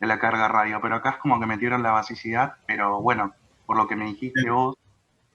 de la carga radio, pero acá es como que metieron la basicidad, pero bueno, por lo que me dijiste vos,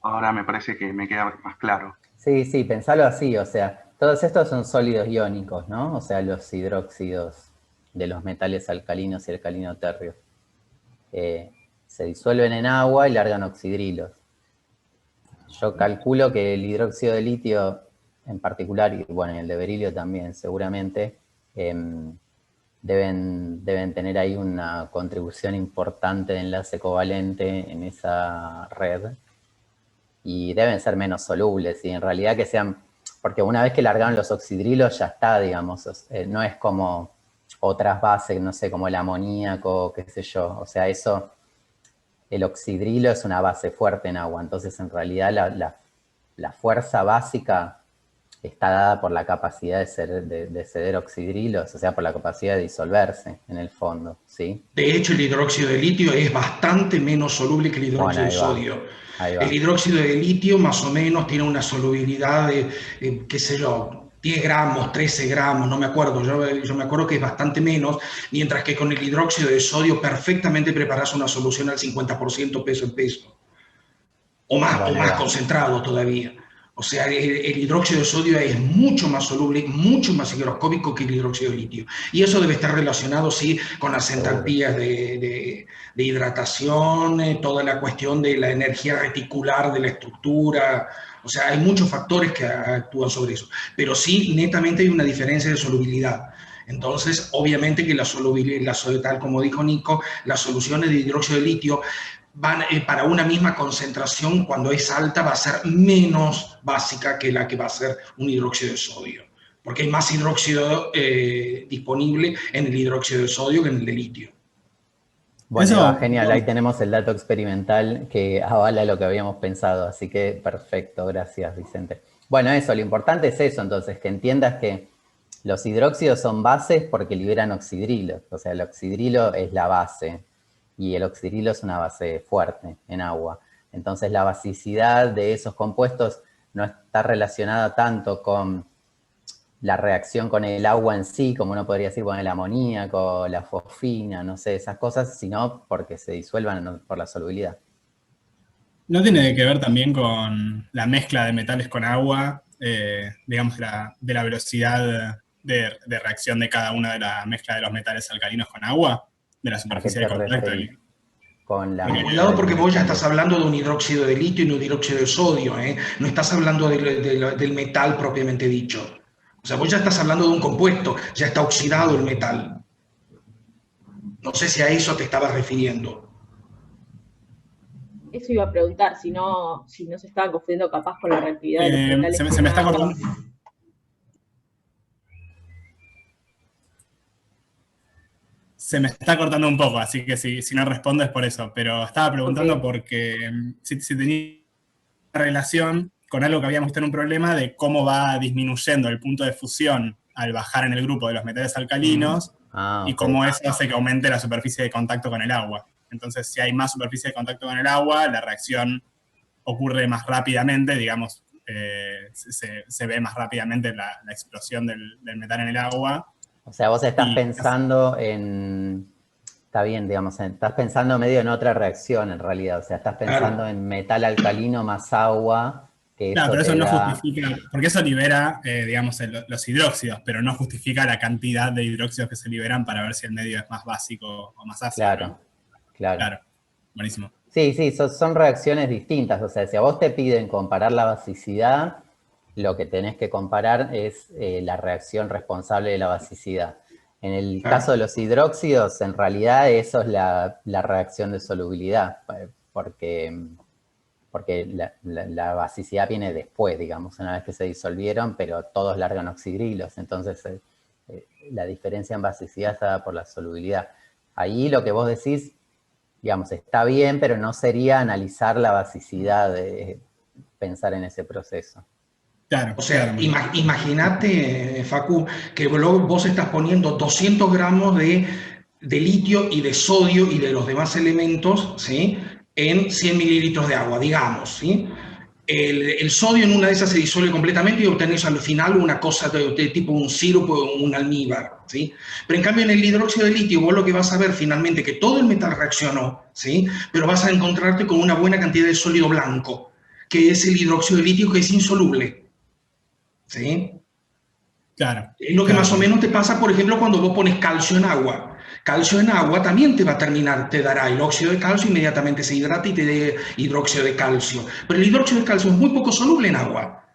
ahora me parece que me queda más claro. Sí, sí, pensalo así, o sea, todos estos son sólidos iónicos, ¿no? O sea, los hidróxidos de los metales alcalinos y alcalino-térreos. Se disuelven en agua y largan oxidrilos. Yo calculo que el hidróxido de litio en particular, y bueno, el de berilio también seguramente, deben tener ahí una contribución importante de enlace covalente en esa red y deben ser menos solubles y en realidad que sean, porque una vez que largaron los oxidrilos ya está, digamos, no es como otras bases, no sé, como el amoníaco, qué sé yo, o sea, eso, el oxidrilo es una base fuerte en agua, entonces en realidad la fuerza básica está dada por la capacidad de ceder oxidrilos, o sea, por la capacidad de disolverse en el fondo, ¿sí? De hecho, el hidróxido de litio es bastante menos soluble que el Bueno, hidróxido de sodio. ahí El va. hidróxido de litio más o menos tiene una solubilidad de, qué sé yo, 10 gramos, 13 gramos, no me acuerdo, yo me acuerdo que es bastante menos, mientras que con el hidróxido de sodio perfectamente preparas una solución al 50% peso en peso, o Bueno, ahí más va. concentrado todavía. O sea, el hidróxido de sodio es mucho más soluble, mucho más higroscópico que el hidróxido de litio. Y eso debe estar relacionado, sí, con las Seguro. entalpías de hidratación, toda la cuestión de la energía reticular de la estructura. O sea, hay muchos factores que actúan sobre eso. Pero sí, netamente hay una diferencia de solubilidad. Entonces, obviamente que la solubilidad, tal como dijo Nico, las soluciones de hidróxido de litio van, para una misma concentración, cuando es alta, va a ser menos básica que la que va a ser un hidróxido de sodio, porque hay más hidróxido disponible en el hidróxido de sodio que en el de litio. Bueno, Eva, Eso, genial. Ahí tenemos el dato experimental que avala lo que habíamos pensado. Así que perfecto, gracias Vicente. Bueno, eso, lo importante es eso, entonces, que entiendas que los hidróxidos son bases porque liberan oxidrilos. O sea, el oxidrilo es la base y el oxidrilo es una base fuerte en agua. Entonces, la basicidad de esos compuestos no está relacionada tanto con la reacción con el agua en sí, como uno podría decir, con el amoníaco, la fosfina, no sé, esas cosas, sino porque se disuelvan por la solubilidad. ¿no tiene que ver también con la mezcla de metales con agua, digamos, de la velocidad de reacción de cada una de la mezcla de los metales alcalinos con agua? De la ¿A qué superficie de te contacto. referís con la Porque, mezcla Cuidado de los porque vos ya estás metales? hablando de un hidróxido de litio y no un hidróxido de sodio, ¿eh? No estás hablando del metal propiamente dicho. O sea, vos ya estás hablando de un compuesto, ya está oxidado el metal. No sé si a eso te estabas refiriendo. Eso iba a preguntar, si no se estaba confundiendo capaz con la reactividad de los metales se con me está agua. cortando. Se me está cortando un poco, así que si no respondo es por eso. Pero estaba Ok. preguntando porque si tenía relación con algo que habíamos visto en un problema de cómo va disminuyendo el punto de fusión al bajar en el grupo de los metales alcalinos y Ok. cómo eso hace que aumente la superficie de contacto con el agua. Entonces, si hay más superficie de contacto con el agua, la reacción ocurre más rápidamente, digamos, se ve más rápidamente la explosión del metal en el agua. O sea, vos estás Y pensando en, está bien, digamos, estás pensando medio en otra reacción en realidad, o sea, estás pensando Claro. en metal alcalino más agua, que claro, eso pero eso te no da, justifica, porque eso libera, digamos, los hidróxidos, pero no justifica la cantidad de hidróxidos que se liberan para ver si el medio es más básico o más ácido, claro, ¿no? claro. Claro, buenísimo. Sí, sí, son reacciones distintas. O sea, si a vos te piden comparar la basicidad, lo que tenés que comparar es la reacción responsable de la basicidad. En el caso Claro. de los hidróxidos, en realidad eso es la reacción de solubilidad, porque la basicidad viene después, digamos, una vez que se disolvieron, pero todos largan oxidrilos. Entonces, la diferencia en basicidad está dada por la solubilidad. Ahí lo que vos decís, digamos, está bien, pero no sería analizar la basicidad de pensar en ese proceso. Claro, O claro. sea, imagínate, Facu, que vos estás poniendo 200 gramos de litio y de sodio y de los demás elementos, ¿sí? En 100 mililitros de agua, digamos, ¿sí? el sodio en una de esas se disuelve completamente y obtenés al final una cosa de tipo un sirope o un almíbar, ¿sí? Pero en cambio en el hidróxido de litio vos lo que vas a ver finalmente que todo el metal reaccionó, ¿sí? Pero vas a encontrarte con una buena cantidad de sólido blanco, que es el hidróxido de litio que es insoluble, ¿sí? Claro. Es lo que más o menos te pasa, por ejemplo, cuando vos pones calcio en agua. Calcio en agua también te va a terminar, te dará el óxido de calcio, inmediatamente se hidrata y te da hidróxido de calcio. Pero el hidróxido de calcio es muy poco soluble en agua.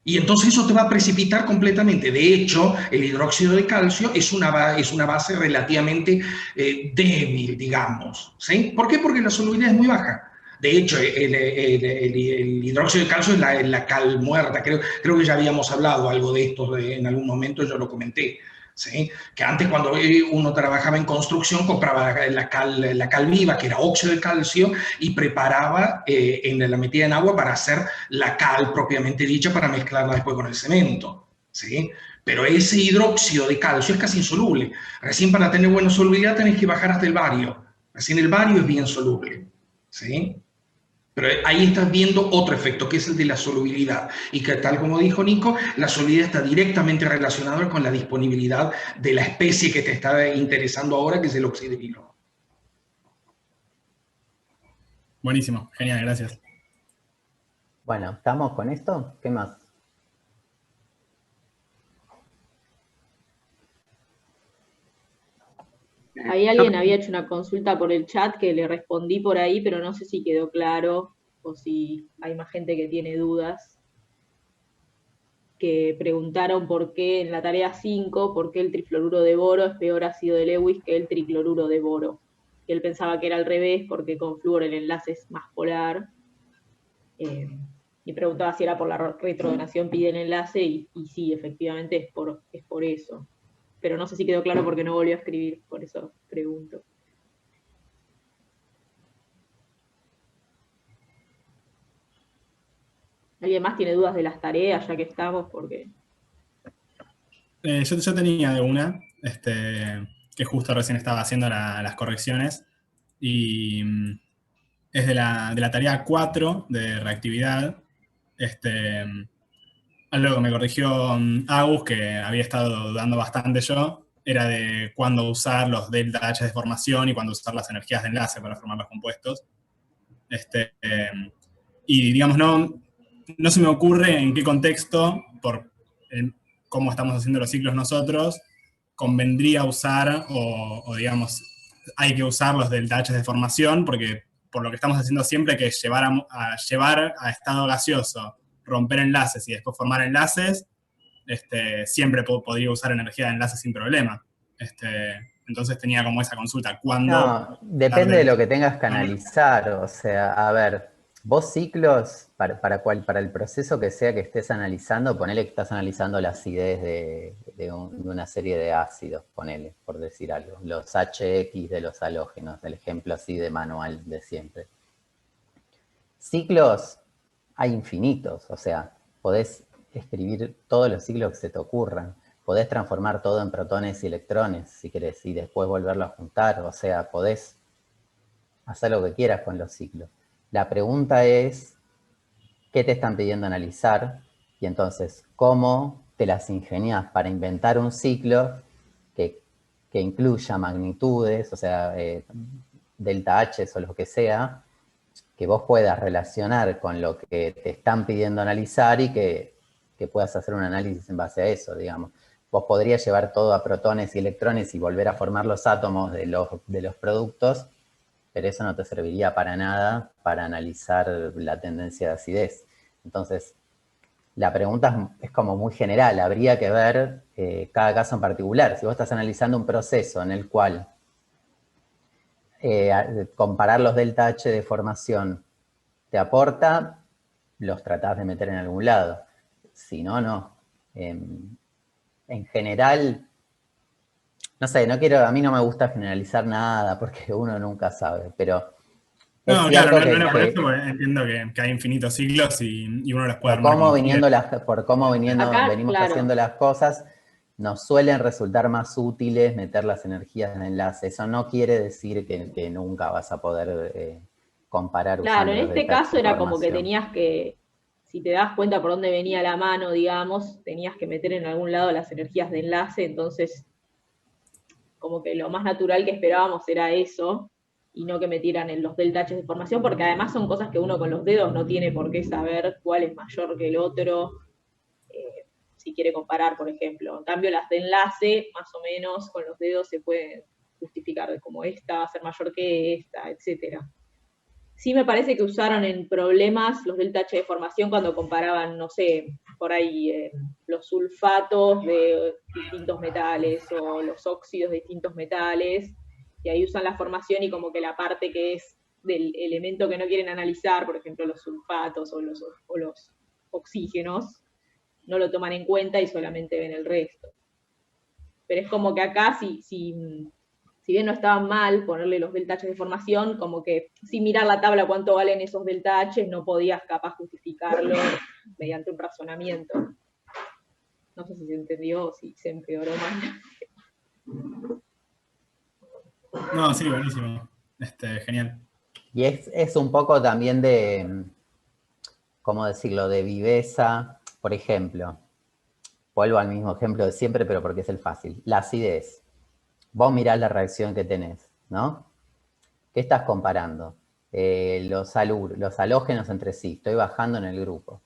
Y entonces eso te va a precipitar completamente. De hecho, el hidróxido de calcio es una base relativamente débil, digamos. ¿Sí? ¿Por qué? Porque la solubilidad es muy baja. De hecho, el hidróxido de calcio es la cal muerta. Creo que ya habíamos hablado algo de esto en algún momento, yo lo comenté. ¿Sí? Que antes cuando uno trabajaba en construcción compraba la cal viva, que era óxido de calcio, y preparaba la metida en agua para hacer la cal propiamente dicha para mezclarla después con el cemento. ¿Sí? Pero ese hidróxido de calcio es casi insoluble. Recién para tener buena solubilidad tenés que bajar hasta el bario. Recién el bario es bien soluble. ¿Sí? Pero ahí estás viendo otro efecto, que es el de la solubilidad. Y que tal como dijo Nico, la solubilidad está directamente relacionada con la disponibilidad de la especie que te está interesando ahora, que es el oxidrilo. Buenísimo, genial, gracias. Bueno, ¿estamos con esto? ¿Qué más? Ahí alguien había hecho una consulta por el chat que le respondí por ahí, pero no sé si quedó claro o si hay más gente que tiene dudas. Que preguntaron por qué en la tarea 5, por qué el trifluoruro de boro es peor ácido de Lewis que el tricloruro de boro. Y él pensaba que era al revés porque con flúor el enlace es más polar. Y preguntaba si era por la retrodonación pide el enlace y sí, efectivamente es por eso. Pero no sé si quedó claro porque no volvió a escribir, por eso pregunto. ¿Alguien más tiene dudas de las tareas ya que estamos? Porque... Yo tenía de una, que justo recién estaba haciendo las correcciones, y es de la tarea 4 de reactividad. Algo que me corrigió Agus, que había estado dudando bastante yo, era de cuándo usar los delta H de formación y cuándo usar las energías de enlace para formar los compuestos. Y digamos, no se me ocurre en qué contexto, por cómo estamos haciendo los ciclos nosotros, convendría usar, o digamos, hay que usar los delta H de formación, porque por lo que estamos haciendo siempre, que llevar a estado gaseoso, romper enlaces y después formar enlaces, siempre podría usar energía de enlace sin problema. Entonces tenía como esa consulta. ¿Cuándo? No, depende de lo que tengas que analizar. O sea, a ver, vos ciclos, para el proceso que sea que estés analizando, ponele que estás analizando la acidez de una serie de ácidos, ponele, por decir algo. Los HX de los halógenos, el ejemplo así de manual de siempre. Ciclos hay infinitos, o sea, podés escribir todos los ciclos que se te ocurran. Podés transformar todo en protones y electrones, si querés, y después volverlo a juntar. O sea, podés hacer lo que quieras con los ciclos. La pregunta es, ¿qué te están pidiendo analizar? Y entonces, ¿cómo te las ingeniás para inventar un ciclo que incluya magnitudes, o sea, delta H o lo que sea, que vos puedas relacionar con lo que te están pidiendo analizar y que puedas hacer un análisis en base a eso, digamos. Vos podrías llevar todo a protones y electrones y volver a formar los átomos de los productos, pero eso no te serviría para nada para analizar la tendencia de acidez. Entonces, la pregunta es como muy general, habría que ver cada caso en particular. Si vos estás analizando un proceso en el cual comparar los delta H de formación te aporta, los tratás de meter en algún lado. Si no, no. En general, no sé, a mí no me gusta generalizar nada porque uno nunca sabe, pero no, claro, no era por eso, porque entiendo que hay infinitos ciclos y uno los puede armar como por cómo Acá, venimos claro, haciendo las cosas, nos suelen resultar más útiles meter las energías de enlace. Eso no quiere decir que nunca vas a poder comparar claro, usando en los este detalles caso de era como que formación. tenías que si te das cuenta por dónde venía la mano, digamos, tenías que meter en algún lado las energías de enlace, entonces como que lo más natural que esperábamos era eso, y no que metieran en los delta H de formación, porque además son cosas que uno con los dedos no tiene por qué saber cuál es mayor que el otro, si quiere comparar, por ejemplo. En cambio, las de enlace, más o menos, con los dedos se pueden justificar de cómo esta va a ser mayor que esta, etc. Sí me parece que usaron en problemas los delta H de formación cuando comparaban, no sé, por ahí los sulfatos de distintos metales o los óxidos de distintos metales, y ahí usan la formación y como que la parte que es del elemento que no quieren analizar, por ejemplo los sulfatos o los oxígenos, no lo toman en cuenta y solamente ven el resto. Pero es como que acá, si bien no estaban mal ponerle los delta H de formación, como que sin mirar la tabla cuánto valen esos delta H, no podías capaz justificarlo mediante un razonamiento. No sé si se entendió o si se empeoró mal. No, sí, buenísimo. Genial. Y es un poco también de, ¿cómo decirlo?, de viveza. Por ejemplo, vuelvo al mismo ejemplo de siempre, pero porque es el fácil. La acidez. Vos mirás la reacción que tenés, ¿no? ¿Qué estás comparando? Los halógenos entre sí. Estoy bajando en el grupo.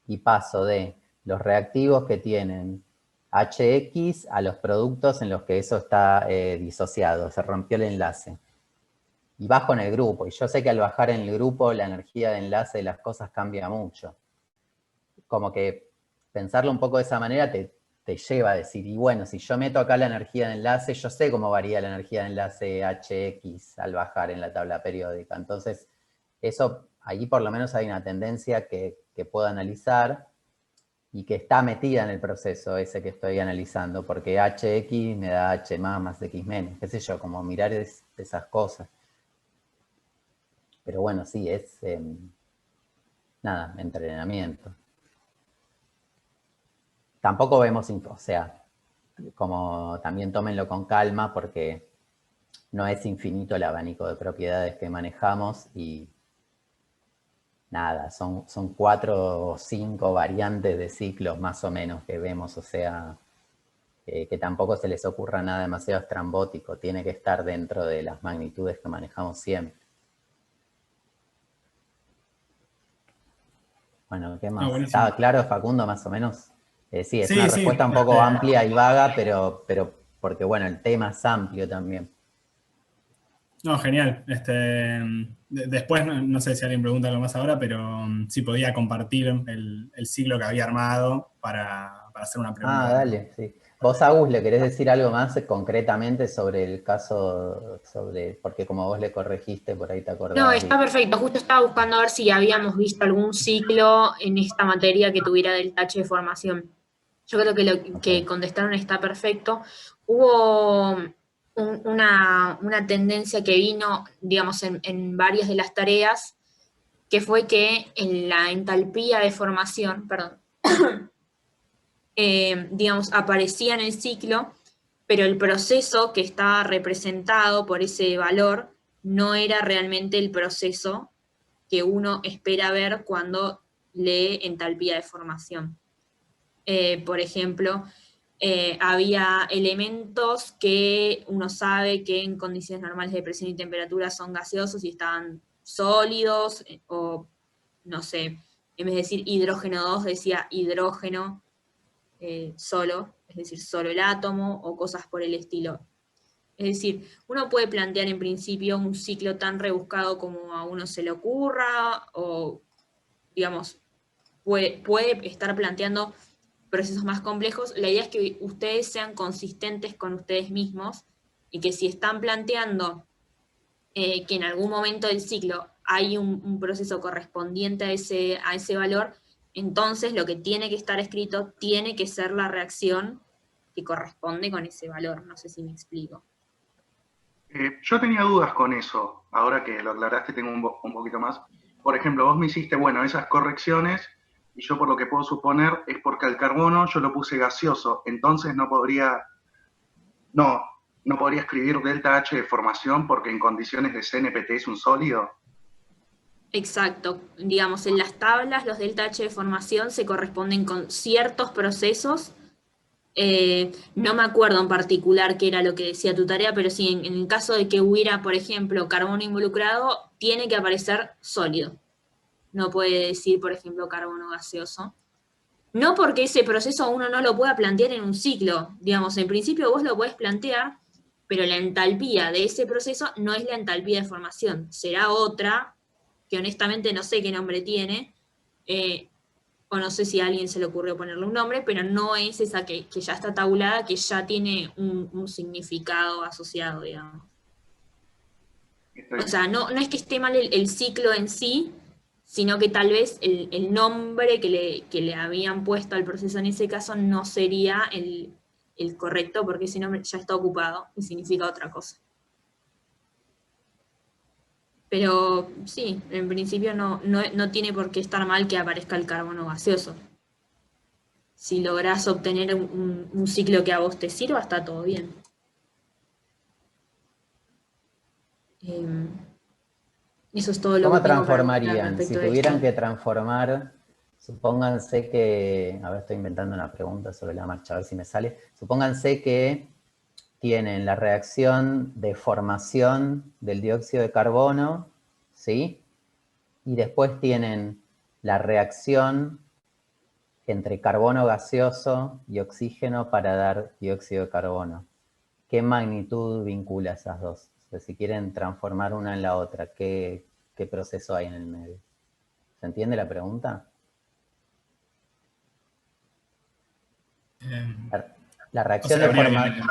Y paso de los reactivos que tienen HX a los productos en los que eso está disociado. Se rompió el enlace. Y bajo en el grupo. Y yo sé que al bajar en el grupo la energía de enlace de las cosas cambia mucho. Como que pensarlo un poco de esa manera te lleva a decir, y bueno, si yo meto acá la energía de enlace, yo sé cómo varía la energía de enlace HX al bajar en la tabla periódica. Entonces, eso, allí por lo menos hay una tendencia que puedo analizar y que está metida en el proceso ese que estoy analizando, porque HX me da H más X menos, qué sé yo, como mirar esas cosas. Pero bueno, sí, es, nada, entrenamiento. Tampoco vemos, o sea, como también tómenlo con calma porque no es infinito el abanico de propiedades que manejamos y nada, son 4 o 5 variantes de ciclos más o menos que vemos, o sea, que tampoco se les ocurra nada demasiado estrambótico, tiene que estar dentro de las magnitudes que manejamos siempre. Bueno, ¿qué más? ¿Estaba claro, Facundo, más o menos? Sí, es una respuesta un poco amplia y vaga, pero porque, bueno, el tema es amplio también. No, genial. Después, no sé si alguien pregunta algo más ahora, pero sí podía compartir el ciclo que había armado para hacer una pregunta. Ah, dale, sí. Vos, Agus, ¿le querés decir algo más concretamente sobre el caso, porque como vos le corregiste, por ahí te acordás? No, está perfecto. Justo estaba buscando a ver si habíamos visto algún ciclo en esta materia que tuviera delta H de formación. Yo creo que lo que contestaron está perfecto. Hubo una tendencia que vino, digamos, en varias de las tareas, que fue que en la entalpía de formación, perdón, digamos, aparecía en el ciclo, pero el proceso que estaba representado por ese valor no era realmente el proceso que uno espera ver cuando lee entalpía de formación. Por ejemplo, había elementos que uno sabe que en condiciones normales de presión y temperatura son gaseosos y estaban sólidos, o no sé, en vez de decir hidrógeno 2 decía hidrógeno solo, es decir, solo el átomo o cosas por el estilo. Es decir, uno puede plantear en principio un ciclo tan rebuscado como a uno se le ocurra, o digamos, puede estar planteando procesos más complejos. La idea es que ustedes sean consistentes con ustedes mismos y que si están planteando que en algún momento del ciclo hay un proceso correspondiente a ese valor, entonces lo que tiene que estar escrito tiene que ser la reacción que corresponde con ese valor. No sé si me explico. Yo tenía dudas con eso, ahora que lo aclaraste tengo un poquito más. Por ejemplo, vos me hiciste, bueno, esas correcciones, y yo por lo que puedo suponer es porque al carbono yo lo puse gaseoso, entonces no podría escribir delta H de formación porque en condiciones de CNPT es un sólido. Exacto. Digamos, en las tablas los delta H de formación se corresponden con ciertos procesos. No me acuerdo en particular qué era lo que decía tu tarea, pero sí, en el caso de que hubiera, por ejemplo, carbono involucrado, tiene que aparecer sólido. No puede decir, por ejemplo, carbono gaseoso. No porque ese proceso uno no lo pueda plantear en un ciclo. Digamos, en principio vos lo podés plantear, pero la entalpía de ese proceso no es la entalpía de formación. Será otra, que honestamente no sé qué nombre tiene, o no sé si a alguien se le ocurrió ponerle un nombre, pero no es esa que ya está tabulada, que ya tiene un significado asociado, digamos. O sea, no es que esté mal el ciclo en sí, sino que tal vez el nombre que le habían puesto al proceso en ese caso no sería el correcto, porque ese nombre ya está ocupado y significa otra cosa. Pero sí, en principio no tiene por qué estar mal que aparezca el carbono gaseoso. Si lográs obtener un ciclo que a vos te sirva, está todo bien. Eso es todo lo ¿Cómo que tengo para comentar transformarían? Si respecto de tuvieran esto. que transformar, supónganse que, a ver, estoy inventando una pregunta sobre la marcha, a ver si me sale. Supónganse que tienen la reacción de formación del dióxido de carbono, ¿sí? Y después tienen la reacción entre carbono gaseoso y oxígeno para dar dióxido de carbono. ¿Qué magnitud vincula esas dos? O sea, si quieren transformar una en la otra, ¿qué proceso hay en el medio? ¿Se entiende la pregunta? La reacción de formación...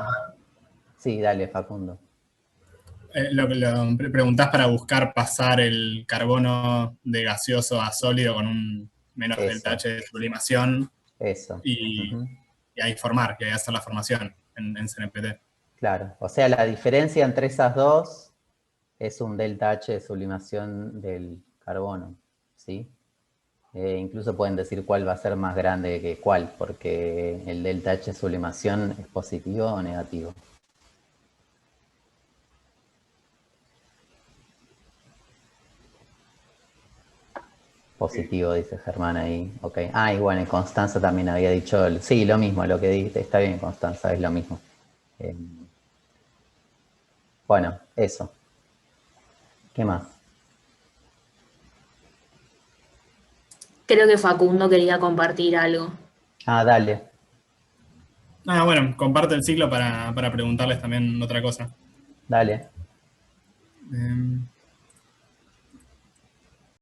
Sí, dale, Facundo. Lo preguntás para buscar pasar el carbono de gaseoso a sólido con un menos delta H de sublimación. Eso. Y ahí formar, y ahí hacer la formación en CNPT. Claro, o sea, la diferencia entre esas dos es un delta H de sublimación del carbono, ¿sí? Incluso pueden decir cuál va a ser más grande que cuál, porque el delta H de sublimación es positivo o negativo. Positivo, dice Germán ahí. Ok. Ah, y bueno, Constanza también había dicho, sí, lo mismo, lo que dijiste. Está bien, Constanza, es lo mismo. Bueno, eso. ¿Qué más? Creo que Facundo quería compartir algo. Ah, dale. Ah, bueno, comparto el ciclo para preguntarles también otra cosa. Dale.